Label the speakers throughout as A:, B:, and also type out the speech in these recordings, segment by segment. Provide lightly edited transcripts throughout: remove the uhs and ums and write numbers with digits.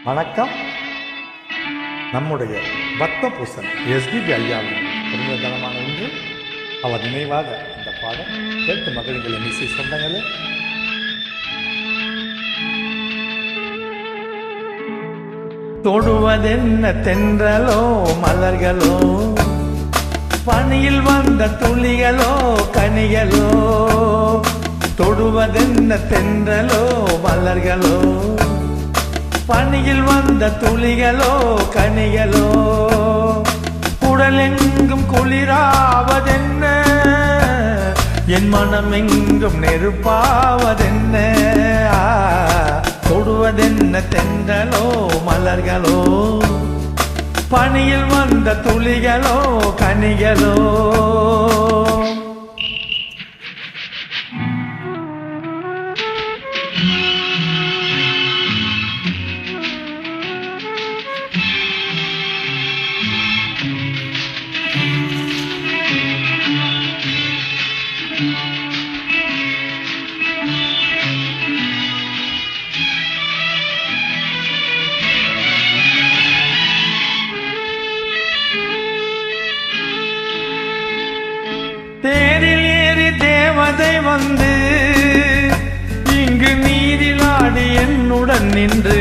A: வணக்கம். நம்முடைய பத்மபூஷன் எஸ்பிபி ஐயாவின் பிறந்த தினமான இன்று அவர் நினைவாக இந்த பாடம் கேட்டு மகிழ்ச்சிகள் இசை சொந்தங்களே.
B: தொடுவதென்ன தென்றலோ மலர்களோ, பனியில் வந்த துளிகளோ கனிகளோ. தொடுவதென்ன தென்றலோ மலர்களோ, பனியில் வந்த துளிகளோ கனிகளோ. உடலெங்கும் குளிராவதென்ன, என் மனமெங்கும் நெருப்பாவதென்ன. தொடுவதென்ன தென்றலோ மலர்களோ, பனியில் வந்த துளிகளோ கனிகளோ. தேரில் ஏறி தேவதை வந்து இங்கு நீரில் ஆடி என்னுடன் நின்று.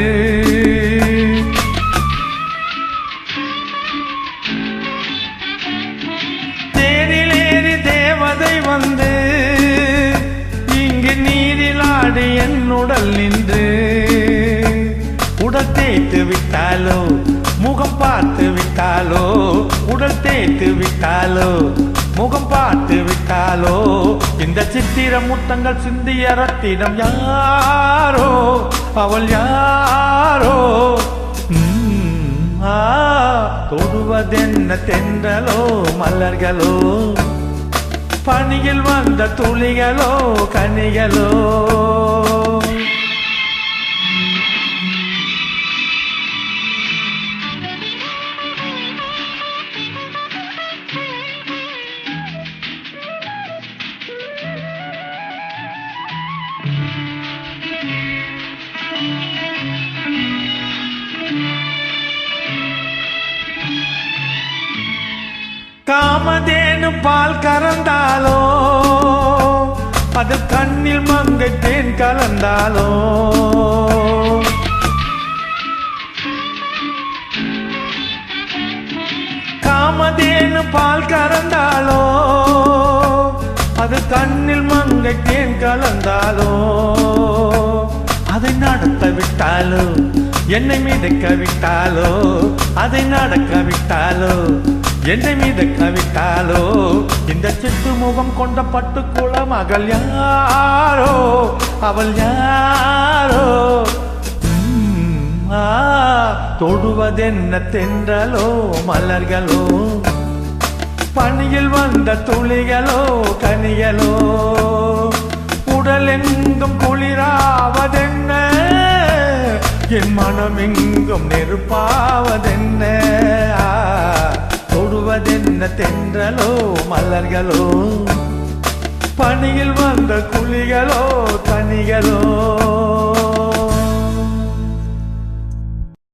B: தேரில் ஏறி தேவதை வந்து இங்கு நீரில் ஆடி என்னுடன் நின்று. உடல் தேய்த்து விட்டாலோ முகம் பார்த்து விட்டாலோ, உடல் தேய்த்து விட்டாலோ முகம் பார்த்து விட்டாலோ. இந்த சித்திர முத்தங்கள் சிந்திய ரத்தினம் யாரோ, அவள் யாரோ. தொடுவதென்ன தென்றலோ மலர்களோ, பனியில் வந்த துளிகளோ கனிகளோ. காமதேனு பால் கறந்தாலோ, அது கண்ணில் மங்கை தேன் கலந்தாலோ. காமதேனு பால் கறந்தாலோ, அது கண்ணில் மங்கை தேன் கலந்தாலோ. அதை நடத்த விட்டாலோ, என்னை மிதக்க விட்டாலோ. அதை நடக்க விட்டாலோ, என்னை மிதக்க விட்டாலோ. இந்த செட்டு முகம் கொண்ட பட்டுக்குள மகள் யாரோ, அவள் யாரோ. தொடுவதென்ன தென்றலோ மலர்களோ, பனியில் வந்த துளிகளோ கனிகளோ. உடலெங்கும் குளிராவதென்ன, என் மனமெங்கும் நெருப்பாவதென்ன. தொடுவதென்ன தென்றலோ மலர்களோ, பனியில் வந்த குளிகளோ கனிகளோ.